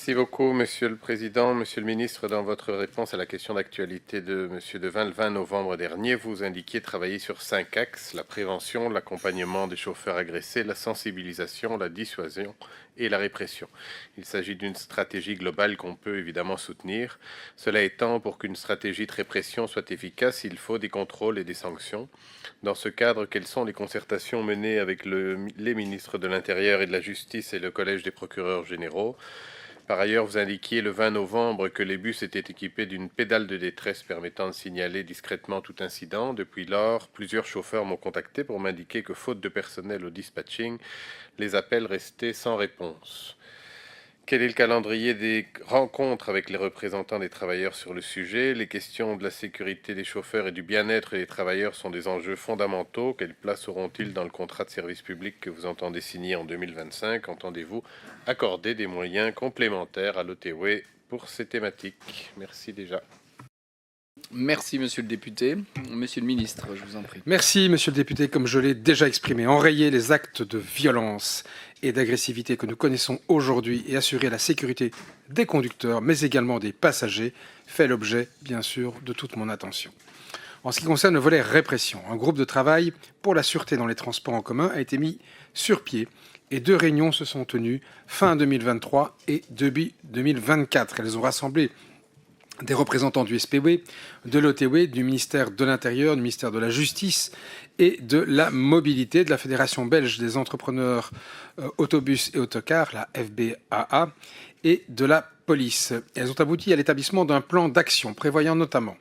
Merci beaucoup, Monsieur le Président. Monsieur le Ministre, dans votre réponse à la question d'actualité de Monsieur Devin le 20 novembre dernier, vous indiquiez travailler sur 5 axes: la prévention, l'accompagnement des chauffeurs agressés, la sensibilisation, la dissuasion et la répression. Il s'agit d'une stratégie globale qu'on peut évidemment soutenir. Cela étant, pour qu'une stratégie de répression soit efficace, il faut des contrôles et des sanctions. Dans ce cadre, quelles sont les concertations menées avec les ministres de l'Intérieur et de la Justice et le Collège des procureurs généraux? Par ailleurs, vous indiquiez le 20 novembre que les bus étaient équipés d'une pédale de détresse permettant de signaler discrètement tout incident. Depuis lors, plusieurs chauffeurs m'ont contacté pour m'indiquer que, faute de personnel au dispatching, les appels restaient sans réponse. Quel est le calendrier des rencontres avec les représentants des travailleurs sur le sujet? Les questions de la sécurité des chauffeurs et du bien-être des travailleurs sont des enjeux fondamentaux. Quelle place auront-ils dans le contrat de service public que vous entendez signer en 2025? Entendez-vous accorder des moyens complémentaires à l'OTW pour ces thématiques? Merci déjà. Merci, monsieur le député. Monsieur le ministre, je vous en prie. Merci, monsieur le député. Comme je l'ai déjà exprimé, enrayer les actes de violence et d'agressivité que nous connaissons aujourd'hui et assurer la sécurité des conducteurs, mais également des passagers, fait l'objet, bien sûr, de toute mon attention. En ce qui concerne le volet répression, un groupe de travail pour la sûreté dans les transports en commun a été mis sur pied et 2 réunions se sont tenues fin 2023 et début 2024. Elles ont rassemblé des représentants du SPW, de l'OTW, du ministère de l'Intérieur, du ministère de la Justice et de la Mobilité, de la Fédération belge des entrepreneurs autobus et autocars, la FBAA, et de la police. Elles ont abouti à l'établissement d'un plan d'action prévoyant notamment,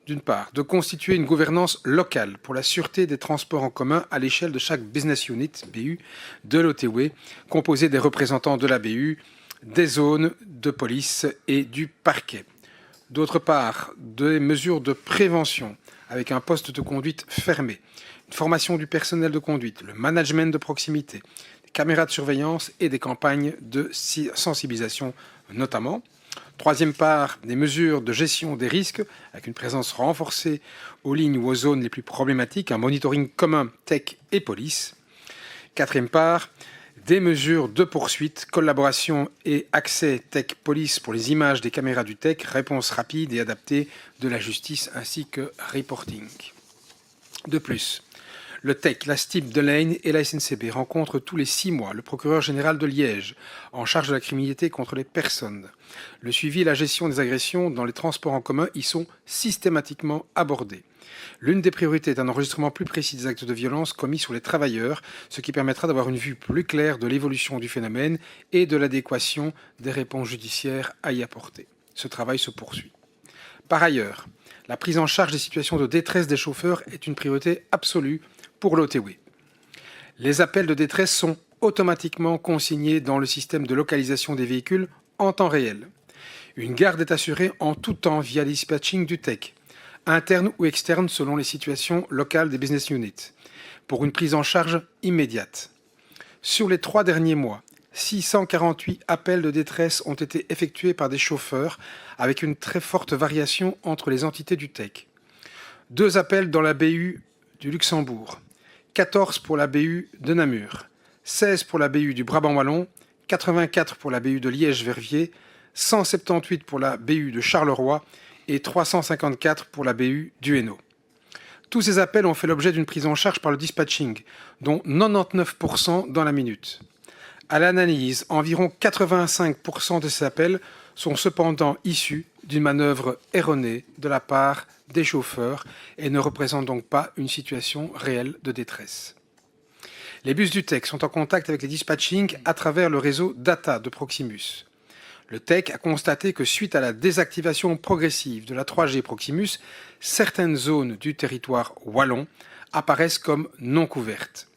d'une part, de constituer une gouvernance locale pour la sûreté des transports en commun à l'échelle de chaque business unit, BU, de l'OTW, composée des représentants de la BU, des zones de police et du parquet. D'autre part, des mesures de prévention avec un poste de conduite fermé, une formation du personnel de conduite, le management de proximité, des caméras de surveillance et des campagnes de sensibilisation notamment. Troisième part, des mesures de gestion des risques avec une présence renforcée aux lignes ou aux zones les plus problématiques, un monitoring commun tech et police. Quatrième part, des mesures de poursuite, collaboration et accès Tech Police pour les images des caméras du Tech, réponse rapide et adaptée de la justice ainsi que reporting. De plus, le Tech, la STIB de l'Aisne et la SNCB rencontrent tous les 6 mois le procureur général de Liège en charge de la criminalité contre les personnes. Le suivi et la gestion des agressions dans les transports en commun y sont systématiquement abordés. L'une des priorités est un enregistrement plus précis des actes de violence commis sur les travailleurs, ce qui permettra d'avoir une vue plus claire de l'évolution du phénomène et de l'adéquation des réponses judiciaires à y apporter. Ce travail se poursuit. Par ailleurs, la prise en charge des situations de détresse des chauffeurs est une priorité absolue pour l'OTW. Les appels de détresse sont automatiquement consignés dans le système de localisation des véhicules en temps réel. Une garde est assurée en tout temps via les dispatching du TEC, interne ou externe selon les situations locales des business units, pour une prise en charge immédiate. Sur les 3 derniers mois, 648 appels de détresse ont été effectués par des chauffeurs avec une très forte variation entre les entités du TEC. 2 appels dans la BU du Luxembourg, 14 pour la BU de Namur, 16 pour la BU du Brabant Wallon, 84 pour la BU de Liège-Verviers, 178 pour la BU de Charleroi et 354 pour la BU du Hainaut. Tous ces appels ont fait l'objet d'une prise en charge par le dispatching, dont 99% dans la minute. À l'analyse, environ 85% de ces appels sont cependant issus d'une manœuvre erronée de la part des chauffeurs et ne représentent donc pas une situation réelle de détresse. Les bus du TEC sont en contact avec les dispatching à travers le réseau Data de Proximus. Le TEC a constaté que suite à la désactivation progressive de la 3G Proximus, certaines zones du territoire wallon apparaissent comme non couvertes.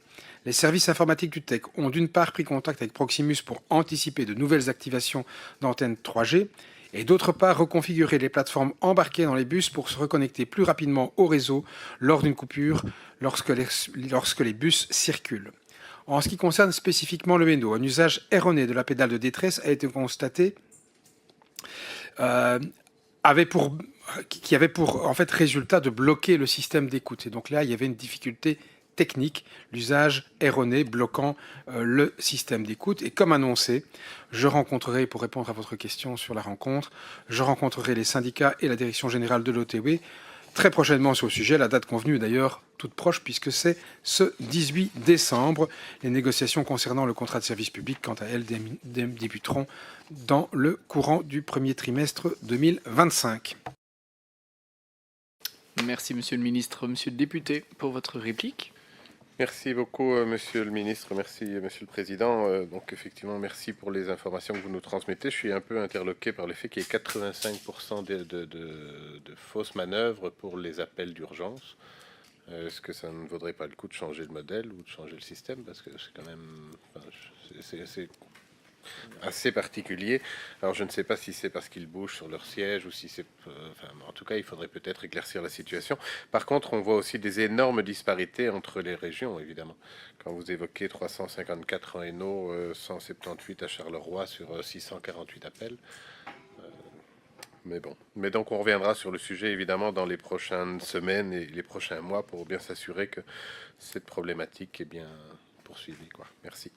Les services informatiques du TEC ont d'une part pris contact avec Proximus pour anticiper de nouvelles activations d'antennes 3G et d'autre part reconfigurer les plateformes embarquées dans les bus pour se reconnecter plus rapidement au réseau lors d'une coupure lorsque les bus circulent. En ce qui concerne spécifiquement le Hainaut, un usage erroné de la pédale de détresse a été constaté qui avait pour en fait résultat de bloquer le système d'écoute. Et donc là, il y avait une difficulté technique, l'usage erroné bloquant le système d'écoute. Et comme annoncé, je rencontrerai, pour répondre à votre question sur la rencontre, je rencontrerai les syndicats et la direction générale de l'OTW très prochainement sur le sujet. La date convenue est d'ailleurs toute proche puisque c'est ce 18 décembre. Les négociations concernant le contrat de service public, quant à elles, débuteront dans le courant du premier trimestre 2025. Merci, monsieur le ministre. Monsieur le député, pour votre réplique. Merci beaucoup, monsieur le ministre. Merci, monsieur le président. Donc, effectivement, merci pour les informations que vous nous transmettez. Je suis un peu interloqué par le fait qu'il y ait 85% de fausses manœuvres pour les appels d'urgence. Est-ce que ça ne vaudrait pas le coup de changer le modèle ou de changer le système? Parce que c'est quand même... Enfin, c'est assez particulier. Alors je ne sais pas si c'est parce qu'ils bougent sur leur siège ou si c'est... enfin, en tout cas, il faudrait peut-être éclaircir la situation. Par contre, on voit aussi des énormes disparités entre les régions, évidemment. Quand vous évoquez 354 en Hainaut, 178 à Charleroi sur 648 appels. Mais bon. Mais donc on reviendra sur le sujet, évidemment, dans les prochaines semaines et les prochains mois pour bien s'assurer que cette problématique est bien poursuivie, quoi. Merci.